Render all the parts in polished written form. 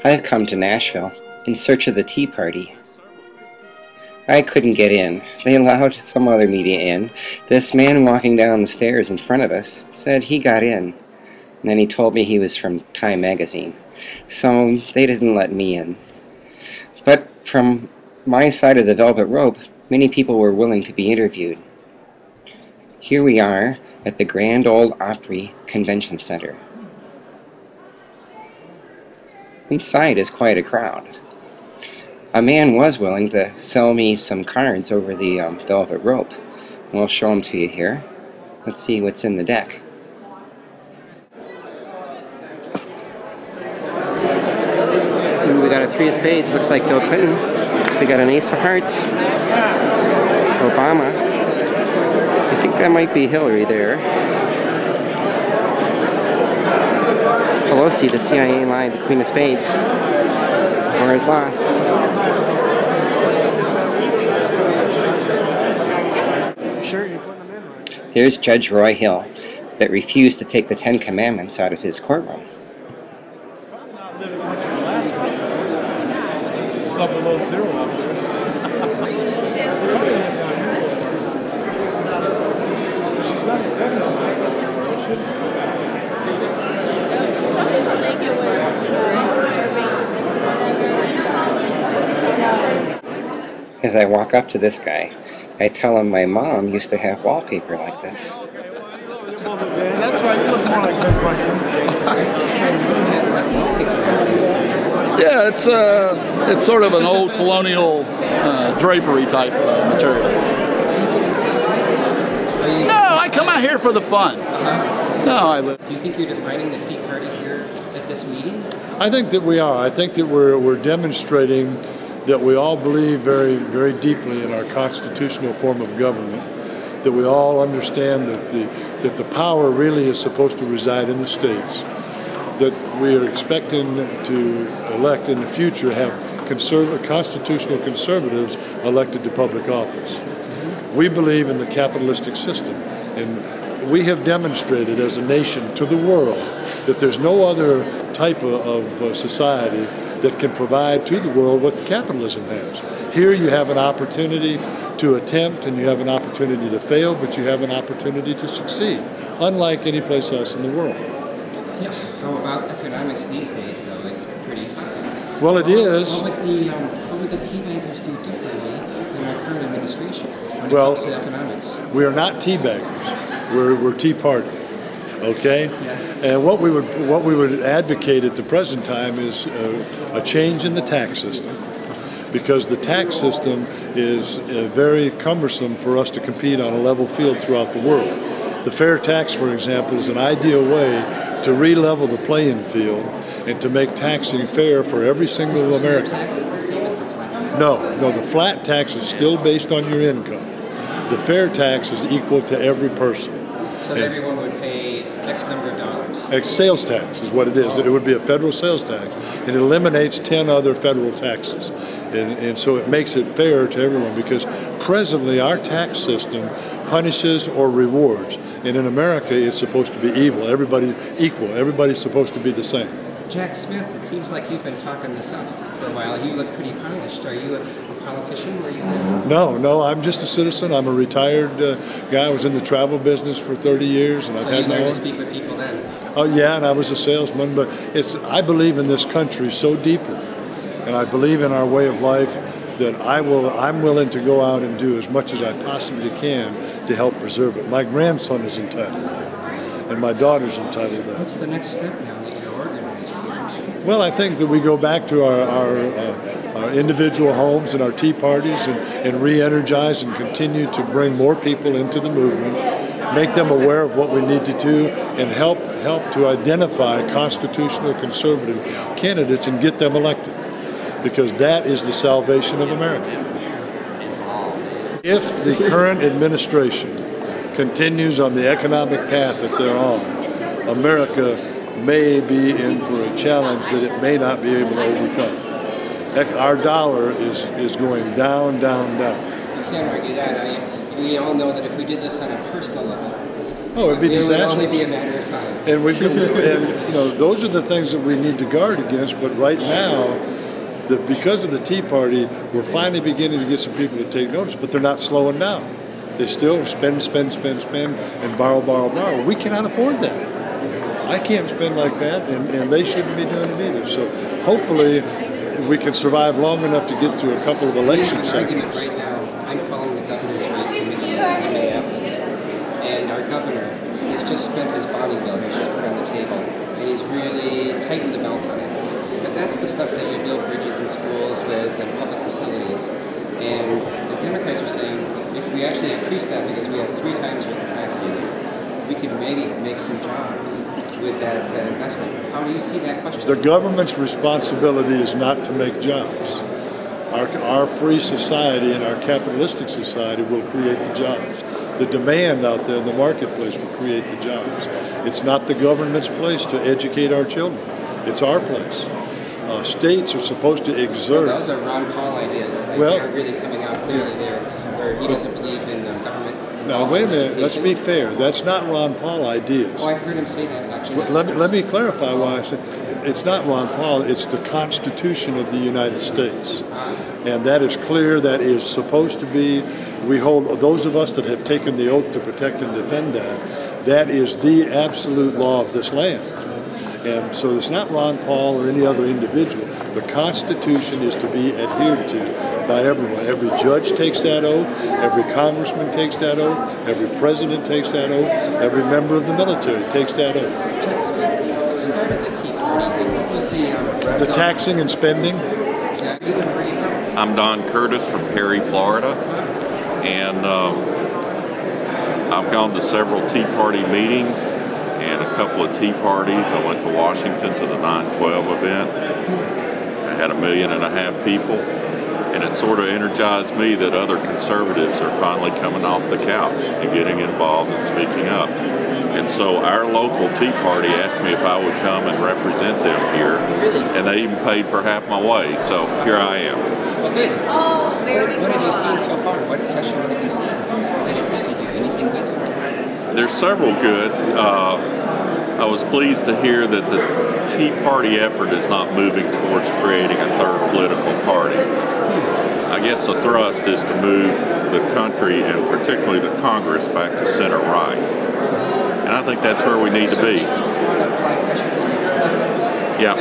I have come to Nashville in search of the Tea Party. I couldn't get in. They allowed some other media in. This man walking down the stairs in front of us said he got in. And then he told me he was from Time magazine. So they didn't let me in. But from my side of the velvet rope, many people were willing to be interviewed. Here we are at the Grand Ole Opry Convention Center. Inside is quite a crowd. A man was willing to sell me some cards over the velvet rope. We'll show them to you here. Let's see what's in the deck. Ooh, we got a 3 of spades. Looks like Bill Clinton. We got an ace of hearts. Obama. I think that might be Hillary there. Pelosi, the CIA line, the Queen of Spades. Or is lost. There's Judge Roy Hill that refused to take the 10 Commandments out of his courtroom. As I walk up to this guy, I tell him my mom used to have wallpaper like this. That's right. Yeah, it's sort of an old colonial drapery type material. No, I come out here for the fun. No, Do you think you're defining the Tea Party here at this meeting? I think that we are. I think that we're demonstrating that we all believe very, very deeply in our constitutional form of government, that we all understand that the power really is supposed to reside in the states, that we are expecting to elect in the future have constitutional conservatives elected to public office. We believe in the capitalistic system, and we have demonstrated as a nation to the world that there's no other type of society that can provide to the world what capitalism has. Here you have an opportunity to attempt and you have an opportunity to fail, but you have an opportunity to succeed, unlike any place else in the world. How about economics these days, though? It's pretty tough. Well, it is. What would the tea bankers do differently in our current administration when it comes to economics? We are not tea bankers. We're Tea Party. Okay, yes. And what we would advocate at the present time is a change in the tax system, because the tax system is very cumbersome for us to compete on a level field throughout the world. The fair tax, for example, is an ideal way to re-level the playing field and to make taxing fair for every single American. Is the fair tax the same as the flat tax? No, the flat tax is still based on your income. The fair tax is equal to every person. So everyone would pay X number of dollars? Sales tax is what it is. It would be a federal sales tax, and it eliminates 10 other federal taxes. And so it makes it fair to everyone, because presently our tax system punishes or rewards. And in America, it's supposed to be evil. Everybody equal. Everybody's supposed to be the same. Jack Smith, it seems like you've been talking this up for a while. You look pretty polished. Are you a politician? Where you live? No, I'm just a citizen. I'm a retired guy. I was in the travel business for 30 years, and so I've had my own. You learned to speak with people then? Oh yeah, and I was a salesman. But I believe in this country so deeply, and I believe in our way of life that I'm willing to go out and do as much as I possibly can to help preserve it. My grandson is entitled, and my daughter's entitled to that. What's the next step now that you're organized here? Well, I think that we go back to our individual homes and our tea parties and re-energize and continue to bring more people into the movement, make them aware of what we need to do, and help to identify constitutional conservative candidates and get them elected, because that is the salvation of America. If the current administration continues on the economic path that they're on, America may be in for a challenge that it may not be able to overcome. Our dollar is going down, down, down. You can't argue that. We all know that if we did this on a personal level, it'd be disastrous. It would only be a matter of time. And those are the things that we need to guard against. But right now, because of the Tea Party, we're finally beginning to get some people to take notice. But they're not slowing down. They still spend, and borrow. We cannot afford that. I can't spend like that, and they shouldn't be doing it either. So hopefully, we can survive long enough to get through a couple of election cycles. Right now, I'm following the governor's race in Minneapolis, and our governor has just spent his bonding bill, he's just put on the table, and he's really tightened the belt on it. But that's the stuff that you build bridges in schools with and public facilities. And the Democrats are saying if we actually increase that because we have 3 times your capacity, we could maybe make some jobs with that investment. How do you see that question? The government's responsibility is not to make jobs. Our free society and our capitalistic society will create the jobs. The demand out there in the marketplace will create the jobs. It's not the government's place to educate our children. It's our place. States are supposed to exert. Well, those are Ron Paul ideas. They're really coming out clearly there, where he doesn't believe in government. Now, wait a minute. Let's be fair. That's not Ron Paul ideas. Oh, I've heard him say that, actually. Let me clarify why I said it's not Ron Paul. It's the Constitution of the United States. And that is clear. That is supposed to be. We hold, those of us that have taken the oath to protect and defend that is the absolute law of this land. And so it's not Ron Paul or any other individual. The Constitution is to be adhered to by everyone. Every judge takes that oath, every congressman takes that oath, every president takes that oath, every member of the military takes that oath. Jack Smith, what started the Tea Party? What was the taxing and spending? I'm Don Curtis from Perry, Florida, and I've gone to several Tea Party meetings and a couple of tea parties. I went to Washington to the 9/12 event. I had 1.5 million people, and it sort of energized me that other conservatives are finally coming off the couch and getting involved and speaking up. And so our local Tea Party asked me if I would come and represent them here, and they even paid for half my way, so here I am. Well, good. What have you seen so far? What sessions have you seen that interested you? Anything good? There's several good. I was pleased to hear that the Tea Party effort is not moving towards creating a third political party. I guess the thrust is to move the country and particularly the Congress back to center right. And I think that's where we need to be. Yeah,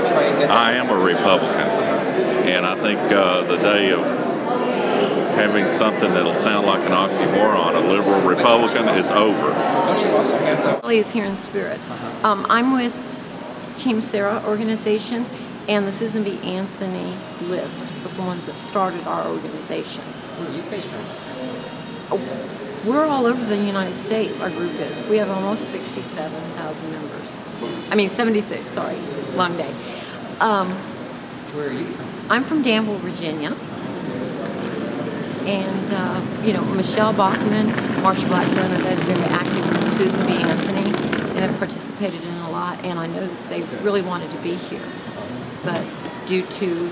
I am a Republican. And I think the day of having something that'll sound like an oxymoron, a liberal Republican, is over. Don't you also have the... Rally is here in spirit. I'm with Team Sarah organization, and the Susan B. Anthony list was the ones that started our organization. Where are you guys from? We're all over the United States, our group is. We have almost 67,000 members. I mean, 76, sorry, long day. Where are you from? I'm from Danville, Virginia. And, you know, Michelle Bachman, Marsha Blackburn are both very active with Susan B. Anthony and have participated in a lot. And I know that they really wanted to be here. But due to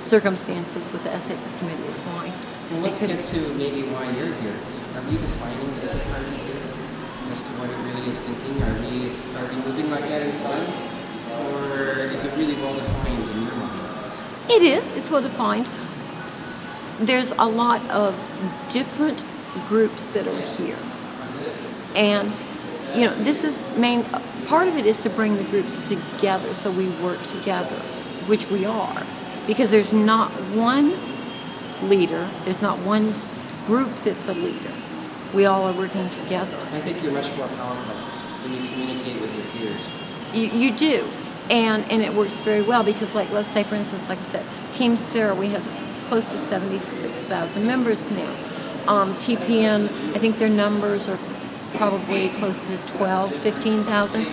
circumstances with the Ethics Committee is why. Well, let's get to maybe why you're here. Are we defining the Tea Party here as to what it really is thinking? Are we moving like that inside? Or is it really well defined in your mind? It is. It's well defined. There's a lot of different groups that are here. And, you know, this is part of it is to bring the groups together so we work together, which we are. Because there's not one leader, there's not one group that's a leader. We all are working together. I think you're much more powerful when you communicate with your peers. You do. And it works very well because, like, let's say, for instance, like I said, Team Sarah, we have close to 76,000 members now. TPN, I think their numbers are probably close to 12, 15,000.